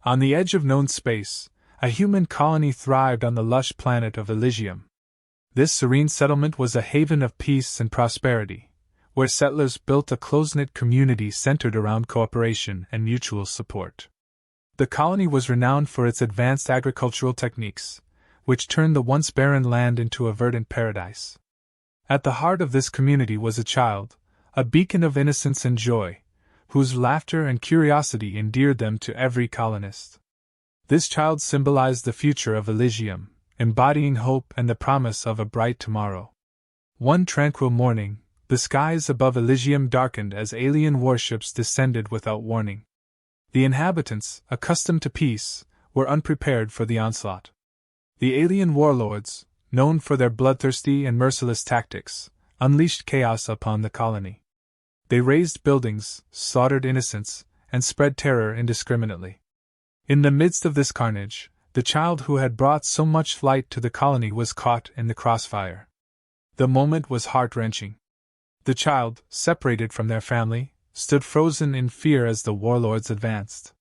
On the edge of known space, a human colony thrived on the lush planet of Elysium. This serene settlement was a haven of peace and prosperity, where settlers built a close-knit community centered around cooperation and mutual support. The colony was renowned for its advanced agricultural techniques, which turned the once barren land into a verdant paradise. At the heart of this community was a child, a beacon of innocence and joy, whose laughter and curiosity endeared them to every colonist. This child symbolized the future of Elysium, embodying hope and the promise of a bright tomorrow. One tranquil morning, the skies above Elysium darkened as alien warships descended without warning. The inhabitants, accustomed to peace, were unprepared for the onslaught. The alien warlords, known for their bloodthirsty and merciless tactics, unleashed chaos upon the colony. They razed buildings, slaughtered innocents, and spread terror indiscriminately. In the midst of this carnage, the child who had brought so much light to the colony was caught in the crossfire. The moment was heart-wrenching. The child, separated from their family, stood frozen in fear as the warlords advanced.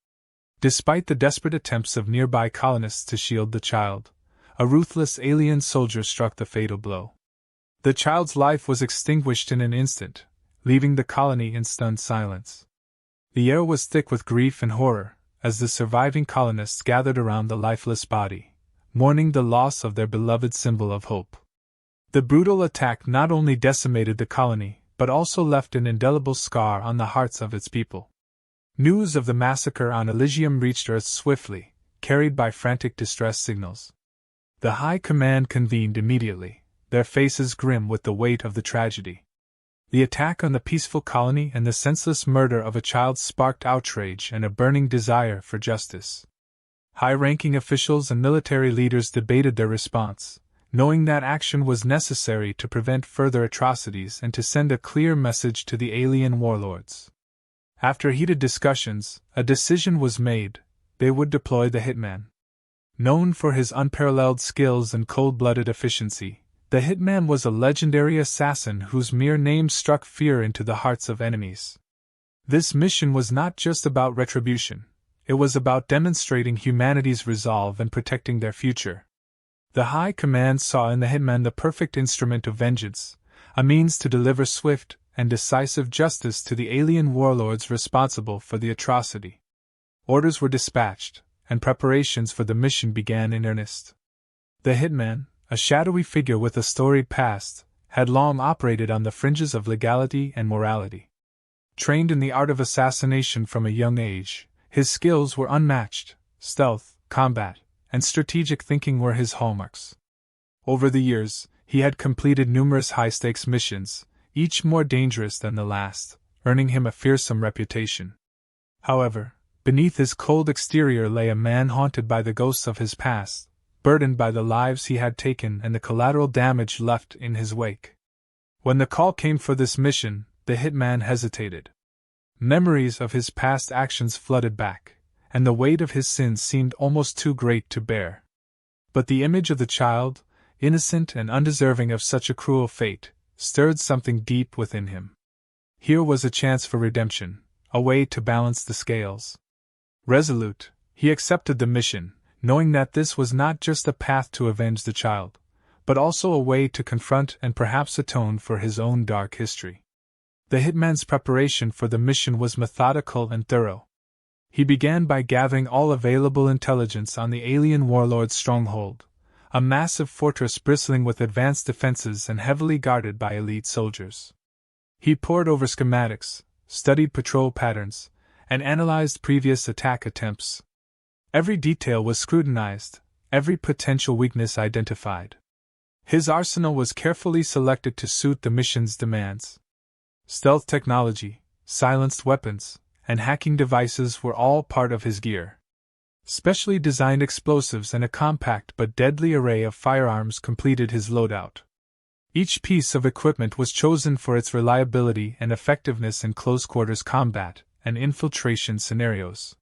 Despite the desperate attempts of nearby colonists to shield the child, a ruthless alien soldier struck the fatal blow. The child's life was extinguished in an instant, leaving the colony in stunned silence. The air was thick with grief and horror, as the surviving colonists gathered around the lifeless body, mourning the loss of their beloved symbol of hope. The brutal attack not only decimated the colony, but also left an indelible scar on the hearts of its people. News of the massacre on Elysium reached Earth swiftly, carried by frantic distress signals. The High Command convened immediately, their faces grim with the weight of the tragedy. The attack on the peaceful colony and the senseless murder of a child sparked outrage and a burning desire for justice. High-ranking officials and military leaders debated their response, knowing that action was necessary to prevent further atrocities and to send a clear message to the alien warlords. After heated discussions, a decision was made: they would deploy the Hitman. Known for his unparalleled skills and cold-blooded efficiency, the Hitman was a legendary assassin whose mere name struck fear into the hearts of enemies. This mission was not just about retribution, it was about demonstrating humanity's resolve and protecting their future. The High Command saw in the Hitman the perfect instrument of vengeance, a means to deliver swift and decisive justice to the alien warlords responsible for the atrocity. Orders were dispatched, and preparations for the mission began in earnest. The Hitman, a shadowy figure with a storied past, had long operated on the fringes of legality and morality. Trained in the art of assassination from a young age, his skills were unmatched. Stealth, combat, and strategic thinking were his hallmarks. Over the years, he had completed numerous high-stakes missions, each more dangerous than the last, earning him a fearsome reputation. However, beneath his cold exterior lay a man haunted by the ghosts of his past, burdened by the lives he had taken and the collateral damage left in his wake. When the call came for this mission, the Hitman hesitated. Memories of his past actions flooded back, and the weight of his sins seemed almost too great to bear. But the image of the child, innocent and undeserving of such a cruel fate, stirred something deep within him. Here was a chance for redemption, a way to balance the scales. Resolute, he accepted the mission, knowing that this was not just a path to avenge the child, but also a way to confront and perhaps atone for his own dark history. The Hitman's preparation for the mission was methodical and thorough. He began by gathering all available intelligence on the alien warlord's stronghold, a massive fortress bristling with advanced defenses and heavily guarded by elite soldiers. He pored over schematics, studied patrol patterns, and analyzed previous attack attempts. Every detail was scrutinized, every potential weakness identified. His arsenal was carefully selected to suit the mission's demands. Stealth technology, silenced weapons, and hacking devices were all part of his gear. Specially designed explosives and a compact but deadly array of firearms completed his loadout. Each piece of equipment was chosen for its reliability and effectiveness in close-quarters combat and infiltration scenarios.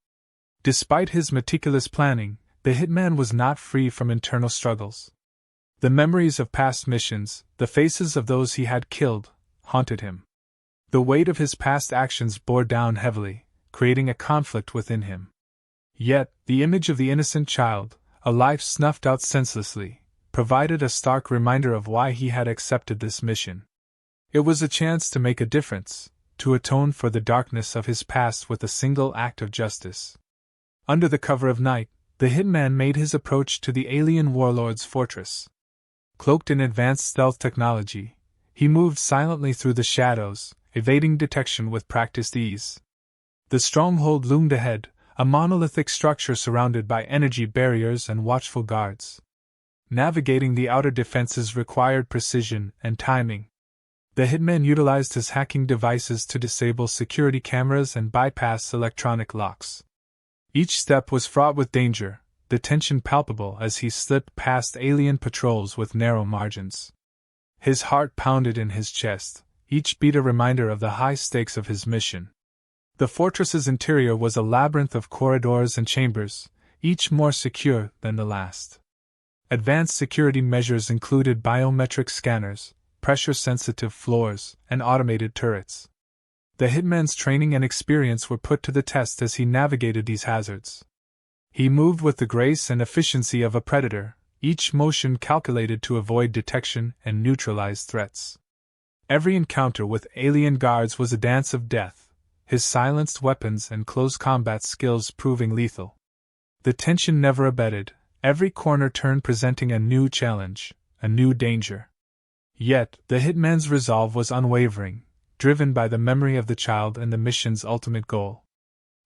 Despite his meticulous planning, the Hitman was not free from internal struggles. The memories of past missions, the faces of those he had killed, haunted him. The weight of his past actions bore down heavily, creating a conflict within him. Yet, the image of the innocent child, a life snuffed out senselessly, provided a stark reminder of why he had accepted this mission. It was a chance to make a difference, to atone for the darkness of his past with a single act of justice. Under the cover of night, the hitman made his approach to the alien warlord's fortress. Cloaked in advanced stealth technology, he moved silently through the shadows, evading detection with practiced ease. The stronghold loomed ahead, a monolithic structure surrounded by energy barriers and watchful guards. Navigating the outer defenses required precision and timing. The hitman utilized his hacking devices to disable security cameras and bypass electronic locks. Each step was fraught with danger, the tension palpable as he slipped past alien patrols with narrow margins. His heart pounded in his chest, each beat a reminder of the high stakes of his mission. The fortress's interior was a labyrinth of corridors and chambers, each more secure than the last. Advanced security measures included biometric scanners, pressure-sensitive floors, and automated turrets. The hitman's training and experience were put to the test as he navigated these hazards. He moved with the grace and efficiency of a predator, each motion calculated to avoid detection and neutralize threats. Every encounter with alien guards was a dance of death, his silenced weapons and close combat skills proving lethal. The tension never abated, every corner turn presenting a new challenge, a new danger. Yet, the hitman's resolve was unwavering, driven by the memory of the child and the mission's ultimate goal.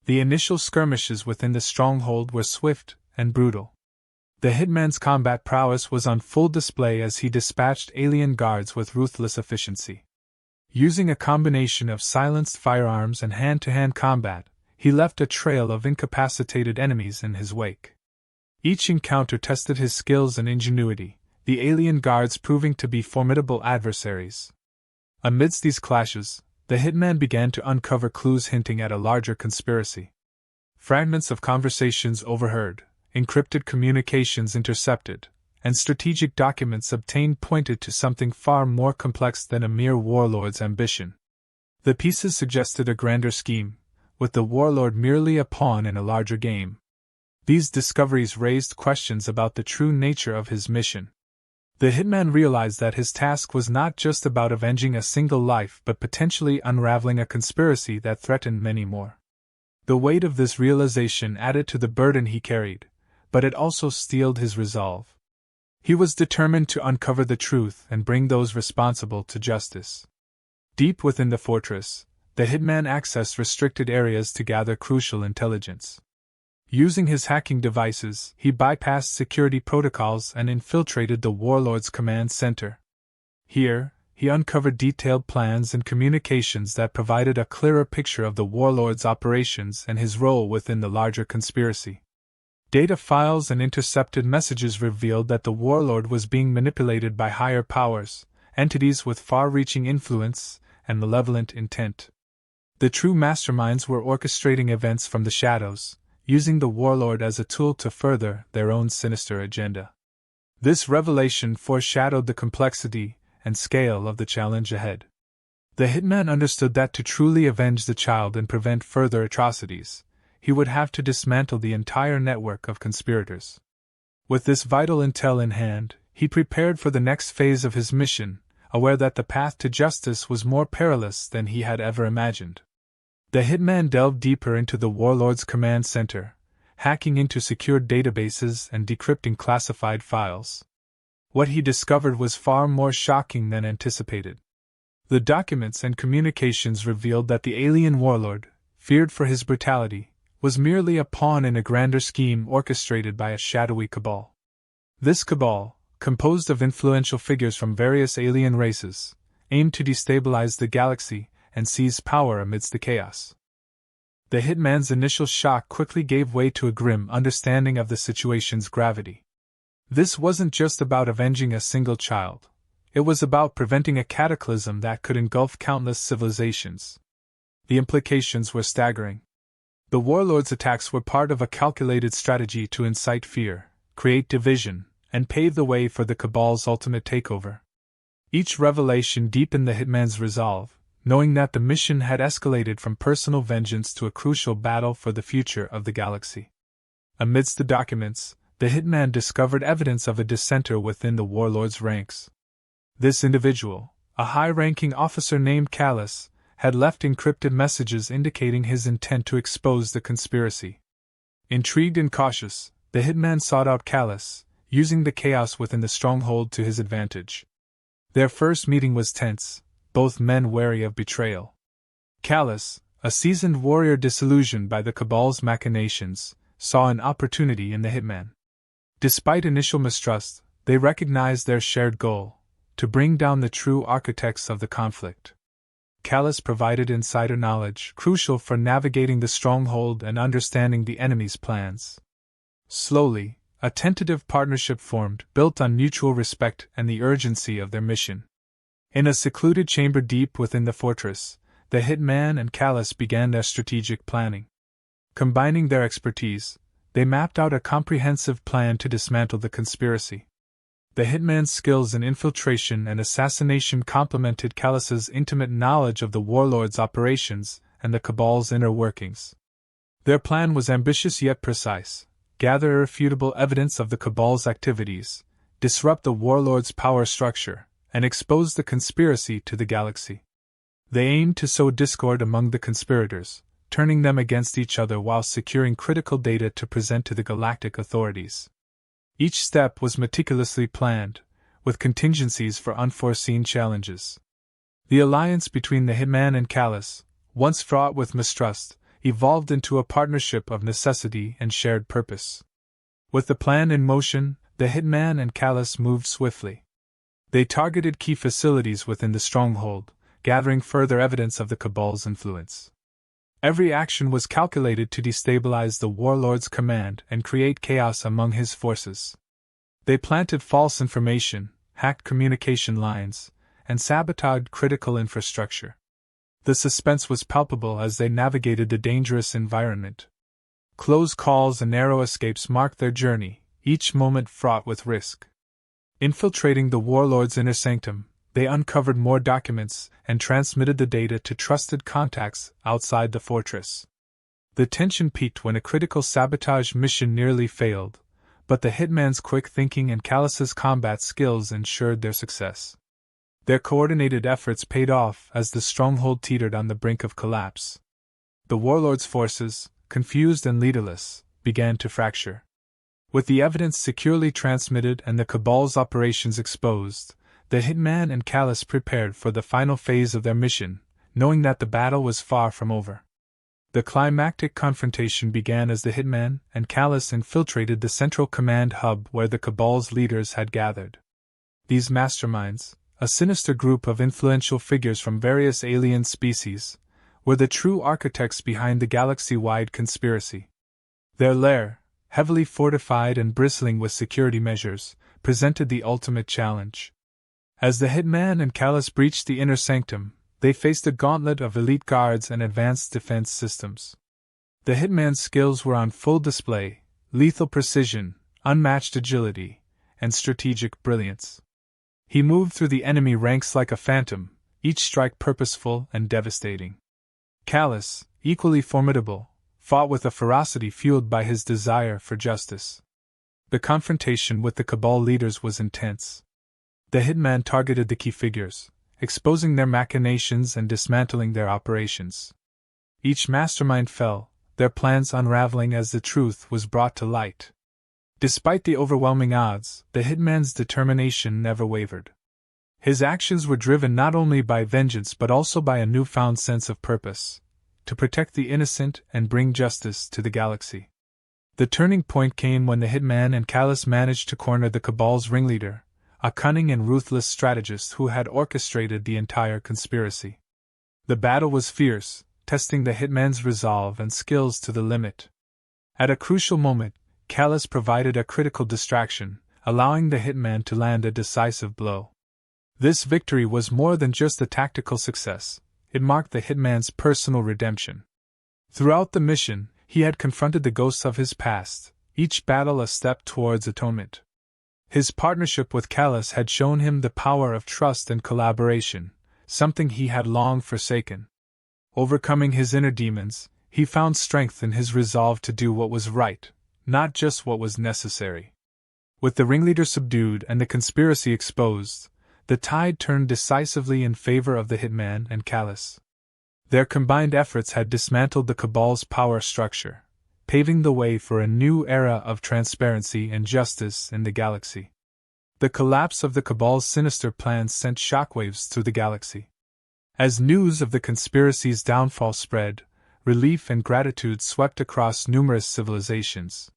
The initial skirmishes within the stronghold were swift and brutal. The hitman's combat prowess was on full display as he dispatched alien guards with ruthless efficiency. Using a combination of silenced firearms and hand-to-hand combat, he left a trail of incapacitated enemies in his wake. Each encounter tested his skills and ingenuity, the alien guards proving to be formidable adversaries. Amidst these clashes, the hitman began to uncover clues hinting at a larger conspiracy. Fragments of conversations overheard, encrypted communications intercepted, and strategic documents obtained pointed to something far more complex than a mere warlord's ambition. The pieces suggested a grander scheme, with the warlord merely a pawn in a larger game. These discoveries raised questions about the true nature of his mission. The hitman realized that his task was not just about avenging a single life but potentially unraveling a conspiracy that threatened many more. The weight of this realization added to the burden he carried, but it also steeled his resolve. He was determined to uncover the truth and bring those responsible to justice. Deep within the fortress, the hitman accessed restricted areas to gather crucial intelligence. Using his hacking devices, he bypassed security protocols and infiltrated the warlord's command center. Here, he uncovered detailed plans and communications that provided a clearer picture of the warlord's operations and his role within the larger conspiracy. Data files and intercepted messages revealed that the warlord was being manipulated by higher powers, entities with far-reaching influence and malevolent intent. The true masterminds were orchestrating events from the shadows, using the warlord as a tool to further their own sinister agenda. This revelation foreshadowed the complexity and scale of the challenge ahead. The hitman understood that to truly avenge the child and prevent further atrocities, he would have to dismantle the entire network of conspirators. With this vital intel in hand, he prepared for the next phase of his mission, aware that the path to justice was more perilous than he had ever imagined. The hitman delved deeper into the warlord's command center, hacking into secured databases and decrypting classified files. What he discovered was far more shocking than anticipated. The documents and communications revealed that the alien warlord, feared for his brutality, was merely a pawn in a grander scheme orchestrated by a shadowy cabal. This cabal, composed of influential figures from various alien races, aimed to destabilize the galaxy and seize power amidst the chaos. The hitman's initial shock quickly gave way to a grim understanding of the situation's gravity. This wasn't just about avenging a single child. It was about preventing a cataclysm that could engulf countless civilizations. The implications were staggering. The warlord's attacks were part of a calculated strategy to incite fear, create division, and pave the way for the cabal's ultimate takeover. Each revelation deepened the hitman's resolve, knowing that the mission had escalated from personal vengeance to a crucial battle for the future of the galaxy. Amidst the documents, the hitman discovered evidence of a dissenter within the warlord's ranks. This individual, a high-ranking officer named Callus, had left encrypted messages indicating his intent to expose the conspiracy. Intrigued and cautious, the hitman sought out Callus, using the chaos within the stronghold to his advantage. Their first meeting was tense, both men wary of betrayal. Callus, a seasoned warrior disillusioned by the Cabal's machinations, saw an opportunity in the hitman. Despite initial mistrust, they recognized their shared goal: to bring down the true architects of the conflict. Callus provided insider knowledge crucial for navigating the stronghold and understanding the enemy's plans. Slowly, a tentative partnership formed, built on mutual respect and the urgency of their mission. In a secluded chamber deep within the fortress, the hitman and Callus began their strategic planning. Combining their expertise, they mapped out a comprehensive plan to dismantle the conspiracy. The hitman's skills in infiltration and assassination complemented Callus's intimate knowledge of the warlord's operations and the Cabal's inner workings. Their plan was ambitious yet precise: gather irrefutable evidence of the Cabal's activities, disrupt the warlord's power structure, and expose the conspiracy to the galaxy. They aimed to sow discord among the conspirators, turning them against each other while securing critical data to present to the galactic authorities. Each step was meticulously planned, with contingencies for unforeseen challenges. The alliance between the hitman and Callus, once fraught with mistrust, evolved into a partnership of necessity and shared purpose. With the plan in motion, the hitman and Callus moved swiftly. They targeted key facilities within the stronghold, gathering further evidence of the Cabal's influence. Every action was calculated to destabilize the warlord's command and create chaos among his forces. They planted false information, hacked communication lines, and sabotaged critical infrastructure. The suspense was palpable as they navigated the dangerous environment. Close calls and narrow escapes marked their journey, each moment fraught with risk. Infiltrating the warlord's inner sanctum, they uncovered more documents and transmitted the data to trusted contacts outside the fortress. The tension peaked when a critical sabotage mission nearly failed, but the hitman's quick thinking and Callus's combat skills ensured their success. Their coordinated efforts paid off as the stronghold teetered on the brink of collapse. The warlord's forces, confused and leaderless, began to fracture. With the evidence securely transmitted and the Cabal's operations exposed, the hitman and Callus prepared for the final phase of their mission, knowing that the battle was far from over. The climactic confrontation began as the hitman and Callus infiltrated the central command hub where the Cabal's leaders had gathered. These masterminds, a sinister group of influential figures from various alien species, were the true architects behind the galaxy-wide conspiracy. Their lair, heavily fortified and bristling with security measures, presented the ultimate challenge. As the hitman and Callus breached the inner sanctum, they faced a gauntlet of elite guards and advanced defense systems. The hitman's skills were on full display: lethal precision, unmatched agility, and strategic brilliance. He moved through the enemy ranks like a phantom, each strike purposeful and devastating. Callus, equally formidable, fought with a ferocity fueled by his desire for justice. The confrontation with the Cabal leaders was intense. The hitman targeted the key figures, exposing their machinations and dismantling their operations. Each mastermind fell, their plans unraveling as the truth was brought to light. Despite the overwhelming odds, the hitman's determination never wavered. His actions were driven not only by vengeance but also by a newfound sense of purpose: to protect the innocent and bring justice to the galaxy. The turning point came when the hitman and Callus managed to corner the Cabal's ringleader, a cunning and ruthless strategist who had orchestrated the entire conspiracy. The battle was fierce, testing the hitman's resolve and skills to the limit. At a crucial moment, Callus provided a critical distraction, allowing the hitman to land a decisive blow. This victory was more than just a tactical success, it marked the hitman's personal redemption. Throughout the mission, he had confronted the ghosts of his past, each battle a step towards atonement. His partnership with Callus had shown him the power of trust and collaboration, something he had long forsaken. Overcoming his inner demons, he found strength in his resolve to do what was right, not just what was necessary. With the ringleader subdued and the conspiracy exposed, the tide turned decisively in favor of the Hitman and Callus. Their combined efforts had dismantled the Cabal's power structure, paving the way for a new era of transparency and justice in the galaxy. The collapse of the Cabal's sinister plans sent shockwaves through the galaxy. As news of the conspiracy's downfall spread, relief and gratitude swept across numerous civilizations.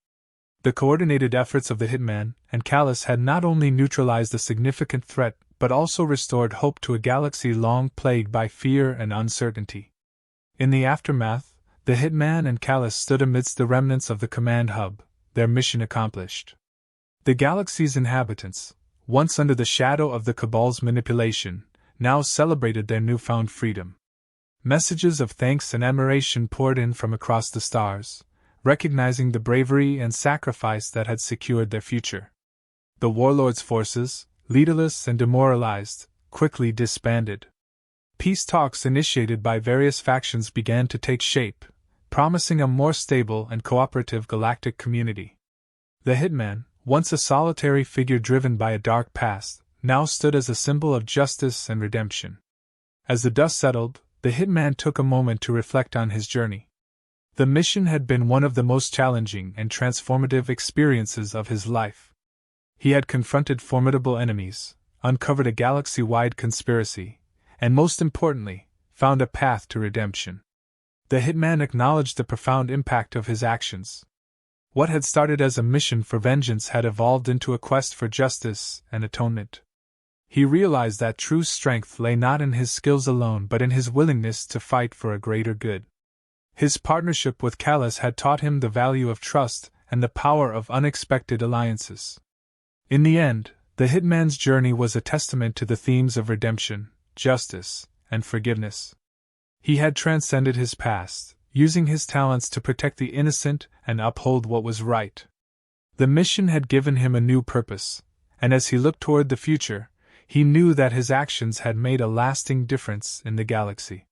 The coordinated efforts of the Hitman and Callus had not only neutralized a significant threat but also restored hope to a galaxy long plagued by fear and uncertainty. In the aftermath, the Hitman and Callus stood amidst the remnants of the command hub, their mission accomplished. The galaxy's inhabitants, once under the shadow of the Cabal's manipulation, now celebrated their newfound freedom. Messages of thanks and admiration poured in from across the stars, recognizing the bravery and sacrifice that had secured their future. The warlords' forces, leaderless and demoralized, quickly disbanded. Peace talks initiated by various factions began to take shape, promising a more stable and cooperative galactic community. The Hitman, once a solitary figure driven by a dark past, now stood as a symbol of justice and redemption. As the dust settled, the Hitman took a moment to reflect on his journey. The mission had been one of the most challenging and transformative experiences of his life. He had confronted formidable enemies, uncovered a galaxy-wide conspiracy, and most importantly, found a path to redemption. The Hitman acknowledged the profound impact of his actions. What had started as a mission for vengeance had evolved into a quest for justice and atonement. He realized that true strength lay not in his skills alone but in his willingness to fight for a greater good. His partnership with Callus had taught him the value of trust and the power of unexpected alliances. In the end, the Hitman's journey was a testament to the themes of redemption, justice, and forgiveness. He had transcended his past, using his talents to protect the innocent and uphold what was right. The mission had given him a new purpose, and as he looked toward the future, he knew that his actions had made a lasting difference in the galaxy.